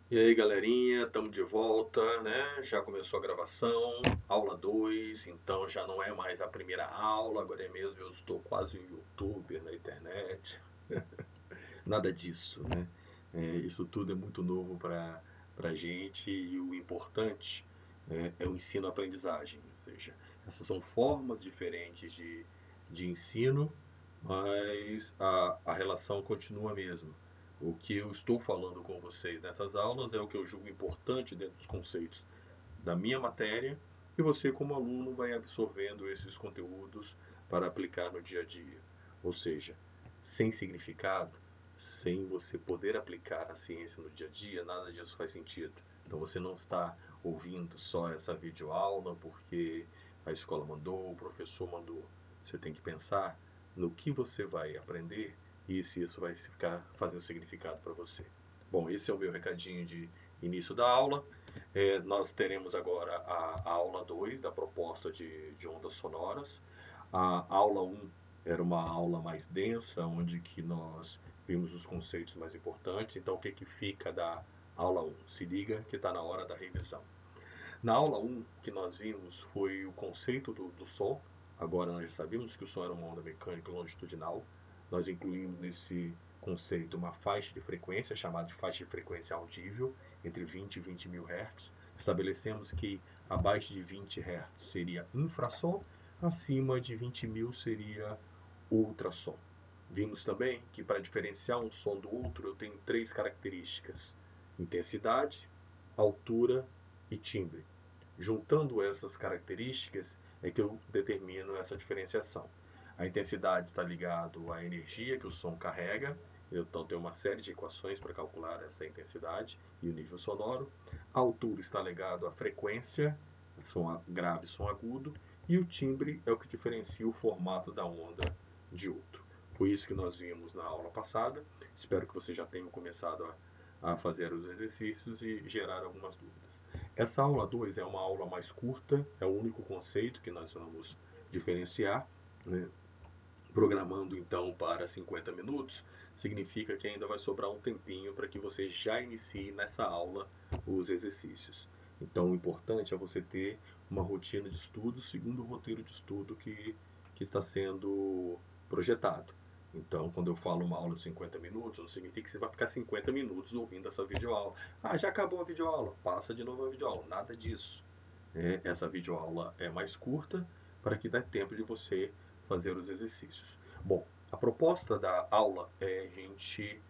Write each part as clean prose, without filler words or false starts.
E aí, galerinha, estamos de volta, né? Já começou a gravação, aula 2, então já não é mais a primeira aula, agora é mesmo, eu estou quase um youtuber na internet. Nada disso, né? Isso tudo é muito novo para a gente e o importante é o ensino-aprendizagem, ou seja, essas são formas diferentes de ensino, mas a relação continua a mesma. O que eu estou falando com vocês nessas aulas é o que eu julgo importante dentro dos conceitos da minha matéria e você, como aluno, vai absorvendo esses conteúdos para aplicar no dia a dia. Ou seja, sem significado, sem você poder aplicar a ciência no dia a dia, nada disso faz sentido. Então você não está ouvindo só essa videoaula porque a escola mandou, o professor mandou. Você tem que pensar no que você vai aprender e se isso vai fazer um significado para você. Bom, esse é o meu recadinho de início da aula. Nós teremos agora a aula 2 da proposta de ondas sonoras. A aula um era uma aula mais densa, onde que nós vimos os conceitos mais importantes. Então, o que, que fica da aula um? Se liga que está na hora da revisão. Na aula um, o que nós vimos foi o conceito do som. Agora nós já sabemos que o som era uma onda mecânica longitudinal. Nós incluímos nesse conceito uma faixa de frequência, chamada de faixa de frequência audível, entre 20 e 20 mil Hz. Estabelecemos que abaixo de 20 Hz seria infrassom, acima de 20 mil seria ultrassom. Vimos também que para diferenciar um som do outro eu tenho três características: intensidade, altura e timbre. Juntando essas características é que eu determino essa diferenciação. A intensidade está ligado à energia que o som carrega, então tem uma série de equações para calcular essa intensidade e o nível sonoro. A altura está ligado à frequência, som grave, som agudo, e o timbre é o que diferencia o formato da onda de outro. Foi isso que nós vimos na aula passada. Espero que vocês já tenham começado a fazer os exercícios e gerar algumas dúvidas. Essa aula 2 é uma aula mais curta, é o único conceito que nós vamos diferenciar, né? Programando então para 50 minutos, significa que ainda vai sobrar um tempinho para que você já inicie nessa aula os exercícios. Então, o importante é você ter uma rotina de estudo segundo o roteiro de estudo que está sendo projetado. Então, quando eu falo uma aula de 50 minutos, não significa que você vai ficar 50 minutos ouvindo essa videoaula. Ah, já acabou a videoaula, passa de novo a videoaula. Nada disso. Essa videoaula é mais curta para que dê tempo de você fazer os exercícios. Bom, a proposta da aula é a gente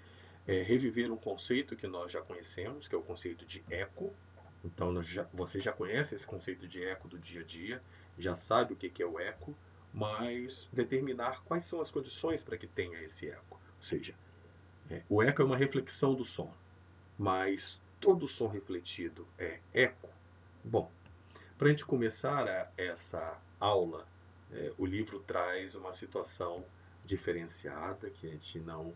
reviver um conceito que nós já conhecemos, que é o conceito de eco. Então, você já conhece esse conceito de eco do dia a dia, já sabe o que é o eco, mas determinar quais são as condições para que tenha esse eco. Ou seja, o eco é uma reflexão do som, mas todo som refletido é eco. Bom, para a gente começar essa aula, o livro traz uma situação diferenciada, que a gente não,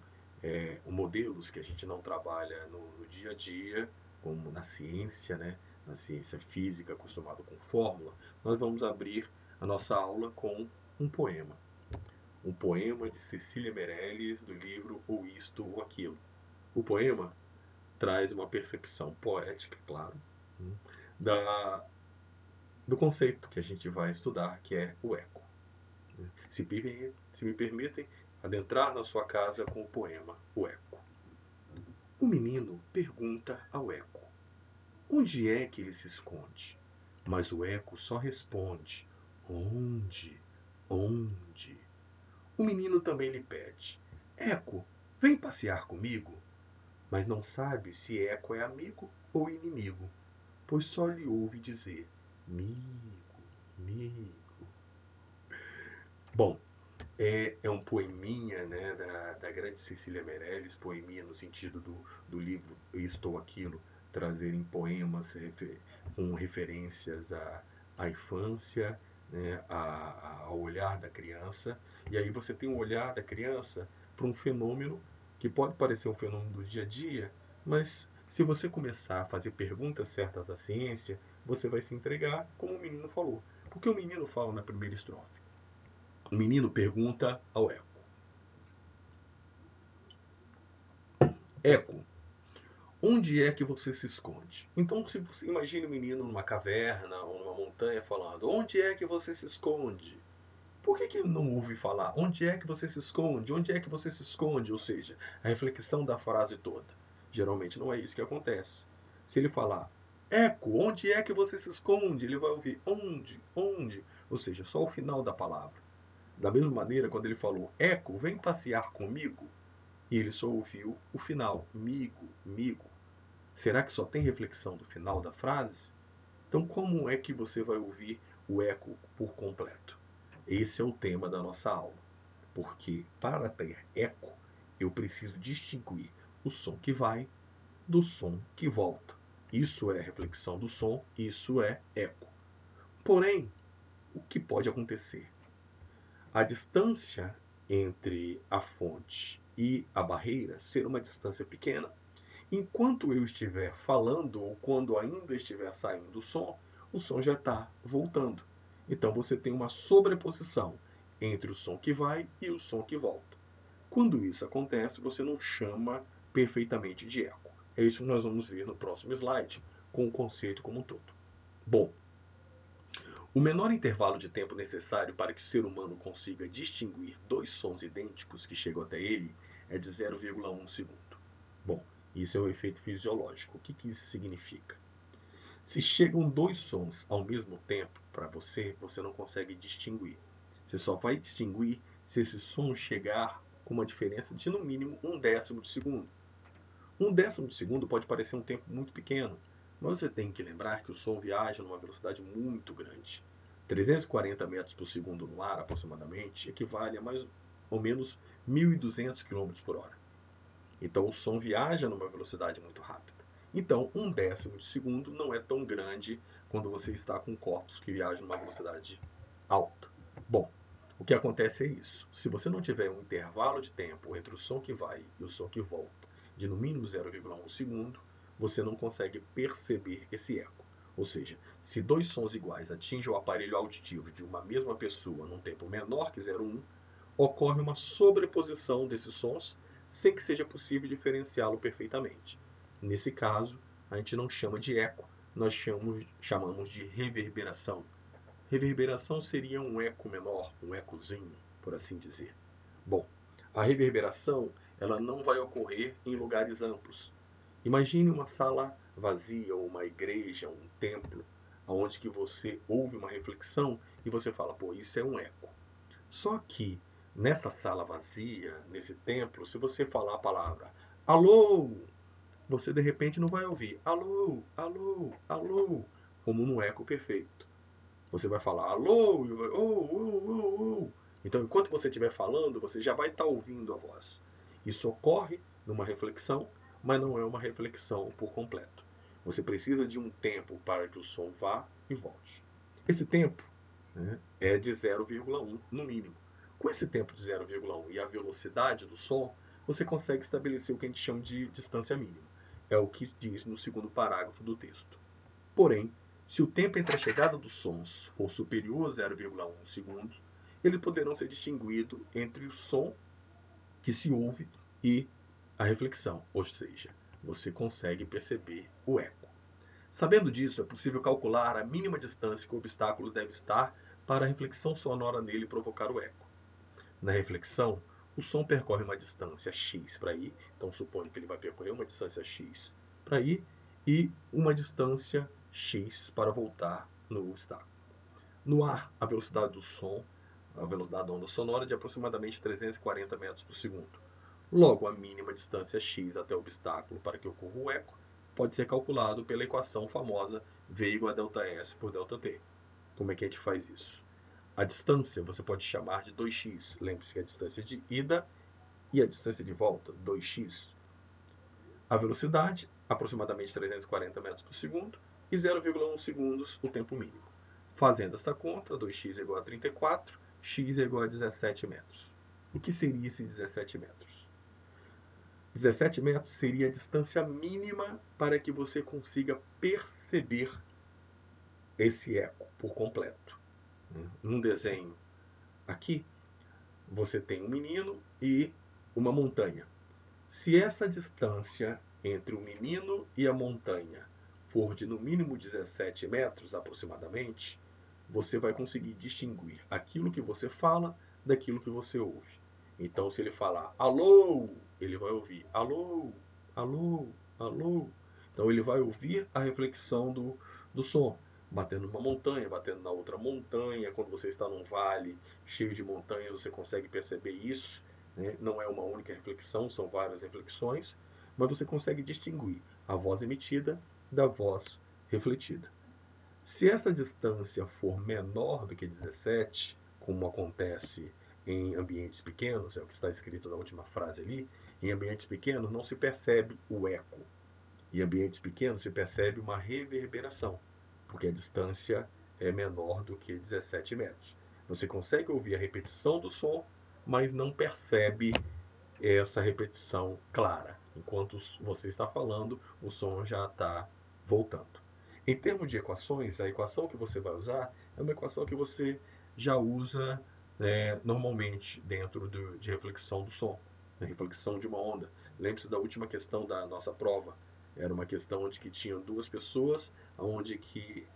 modelos que a gente não trabalha no dia a dia, como na ciência, né? Na ciência física, acostumado com fórmula. Nós vamos abrir a nossa aula com um poema. Um poema de Cecília Meirelles, do livro Ou Isto ou Aquilo. O poema traz uma percepção poética, claro, da, do conceito que a gente vai estudar, que é o eco. Se me permitem adentrar na sua casa com o poema O Eco. O menino pergunta ao eco: onde é que ele se esconde? Mas o eco só responde: onde? Onde? O menino também lhe pede: eco, vem passear comigo. Mas não sabe se eco é amigo ou inimigo, pois só lhe ouve dizer: migo, migo. Bom, é um poeminha, né, da grande Cecília Meirelles, poeminha no sentido do livro Isto ou Aquilo, trazerem poemas com referências à infância, né, ao olhar da criança. E aí você tem um olhar da criança para um fenômeno que pode parecer um fenômeno do dia a dia, mas se você começar a fazer perguntas certas da ciência, você vai se entregar, como o menino falou. Porque o menino fala na primeira estrofe. O menino pergunta ao eco: eco, Onde é que você se esconde? Então, se você imagine um menino numa caverna ou numa montanha falando, onde é que você se esconde? Por que ele não ouve falar? Onde é que você se esconde? Onde é que você se esconde? Ou seja, a reflexão da frase toda. Geralmente não é isso que acontece. Se ele falar, eco, onde é que você se esconde? Ele vai ouvir, onde? Onde? Ou seja, só o final da palavra. Da mesma maneira, quando ele falou, eco, vem passear comigo, e ele só ouviu o final, migo, migo. Será que só tem reflexão do final da frase? Então, como é que você vai ouvir o eco por completo? Esse é o tema da nossa aula, porque para ter eco, eu preciso distinguir o som que vai do som que volta. Isso é reflexão do som, isso é eco. Porém, o que pode acontecer? A distância entre a fonte e a barreira ser uma distância pequena, enquanto eu estiver falando ou quando ainda estiver saindo o som já está voltando. Então você tem uma sobreposição entre o som que vai e o som que volta. Quando isso acontece, você não chama perfeitamente de eco. É isso que nós vamos ver no próximo slide, com o conceito como um todo. Bom, o menor intervalo de tempo necessário para que o ser humano consiga distinguir dois sons idênticos que chegam até ele é de 0,1 segundo. Bom, isso é um efeito fisiológico. O que isso significa? Se chegam dois sons ao mesmo tempo para você, você não consegue distinguir. Você só vai distinguir se esse som chegar com uma diferença de no mínimo 1/10 de segundo. 1/10 de segundo pode parecer um tempo muito pequeno, mas você tem que lembrar que o som viaja numa velocidade muito grande. 340 metros por segundo no ar, aproximadamente, equivale a mais ou menos 1.200 km por hora. Então o som viaja numa velocidade muito rápida. Então, 1/10 de segundo não é tão grande quando você está com corpos que viajam numa velocidade alta. Bom, o que acontece é isso. Se você não tiver um intervalo de tempo entre o som que vai e o som que volta de no mínimo 0,1 segundo, você não consegue perceber esse eco. Ou seja, se dois sons iguais atingem o aparelho auditivo de uma mesma pessoa num tempo menor que 0,1, ocorre uma sobreposição desses sons sem que seja possível diferenciá-lo perfeitamente. Nesse caso, a gente não chama de eco, nós chamamos de reverberação. Reverberação seria um eco menor, um ecozinho, por assim dizer. Bom, a reverberação ela não vai ocorrer em lugares amplos. Imagine uma sala vazia, ou uma igreja, um templo, onde que você ouve uma reflexão e você fala, pô, isso é um eco. Só que nessa sala vazia, nesse templo, se você falar a palavra alô, você de repente não vai ouvir alô, alô, alô, como num eco perfeito. Você vai falar alô, e vai, oh, oh, oh, oh. Então, enquanto você estiver falando, você já vai estar ouvindo a voz. Isso ocorre numa reflexão, mas não é uma reflexão por completo. Você precisa de um tempo para que o som vá e volte. Esse tempo, né, é de 0,1 no mínimo. Com esse tempo de 0,1 e a velocidade do som, você consegue estabelecer o que a gente chama de distância mínima. É o que diz no segundo parágrafo do texto. Porém, se o tempo entre a chegada dos sons for superior a 0,1 segundo, eles poderão ser distinguidos entre o som que se ouve e a reflexão, ou seja, você consegue perceber o eco. Sabendo disso, é possível calcular a mínima distância que o obstáculo deve estar para a reflexão sonora nele provocar o eco. Na reflexão, o som percorre uma distância x para ir, então suponho que ele vai percorrer uma distância x para ir e uma distância x para voltar no obstáculo. No ar, a velocidade do som, a velocidade da onda sonora é de aproximadamente 340 metros por segundo. Logo, a mínima distância x até o obstáculo para que ocorra o eco pode ser calculado pela equação famosa V igual a ΔS por ΔT. Como é que a gente faz isso? A distância você pode chamar de 2x. Lembre-se que a distância de ida e a distância de volta, 2x. A velocidade, aproximadamente 340 metros por segundo, e 0,1 segundos o tempo mínimo. Fazendo essa conta, 2x é igual a 34, x é igual a 17 metros. O que seria esse 17 metros? 17 metros seria a distância mínima para que você consiga perceber esse eco por completo. Num desenho aqui, você tem um menino e uma montanha. Se essa distância entre o menino e a montanha for de no mínimo 17 metros aproximadamente, você vai conseguir distinguir aquilo que você fala daquilo que você ouve. Então, se ele falar alô, ele vai ouvir alô, alô, alô. Então, ele vai ouvir a reflexão do som, batendo numa montanha, batendo na outra montanha. Quando você está num vale cheio de montanhas, você consegue perceber isso, né? Não é uma única reflexão, são várias reflexões, mas você consegue distinguir a voz emitida da voz refletida. Se essa distância for menor do que 17, como acontece em ambientes pequenos, é o que está escrito na última frase ali, em ambientes pequenos não se percebe o eco. Em ambientes pequenos se percebe uma reverberação, porque a distância é menor do que 17 metros. Você consegue ouvir a repetição do som, mas não percebe essa repetição clara. Enquanto você está falando, o som já está voltando. Em termos de equações, a equação que você vai usar é uma equação que você já usa normalmente dentro de reflexão do som, reflexão de uma onda. Lembre-se da última questão da nossa prova. Era uma questão onde que tinham duas pessoas, onde que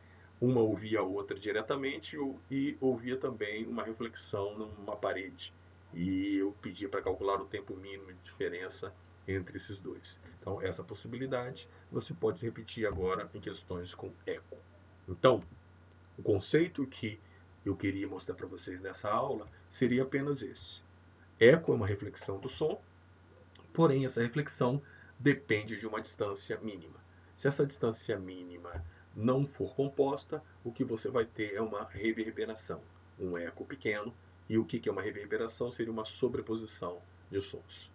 uma ouvia a outra diretamente e ouvia também uma reflexão numa parede. E eu pedi para calcular o tempo mínimo de diferença entre esses dois. Então, essa possibilidade você pode repetir agora em questões com eco. Então, o conceito que eu queria mostrar para vocês nessa aula seria apenas esse. Eco é uma reflexão do som, porém essa reflexão depende de uma distância mínima. Se essa distância mínima não for composta, o que você vai ter é uma reverberação, um eco pequeno. E o que é uma reverberação? Seria uma sobreposição de sons.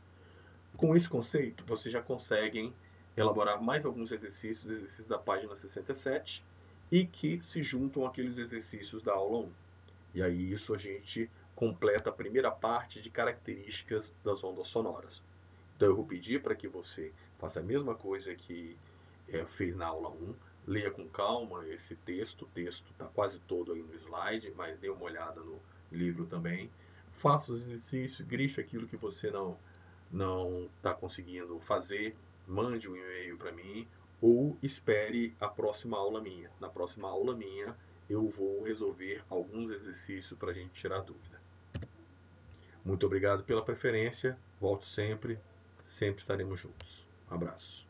Com esse conceito, vocês já conseguem elaborar mais alguns exercícios da página 67, e que se juntam àqueles exercícios da aula 1. E aí isso a gente completa a primeira parte de características das ondas sonoras. Então eu vou pedir para que você faça a mesma coisa que fez na aula 1, leia com calma esse texto, o texto está quase todo aí no slide, mas dê uma olhada no livro também. Faça os exercícios, grife aquilo que você não está conseguindo fazer, mande um e-mail para mim ou espere a próxima aula minha. Na próxima aula minha eu vou resolver alguns exercícios para a gente tirar dúvida. Muito obrigado pela preferência, volte sempre, sempre estaremos juntos. Um abraço.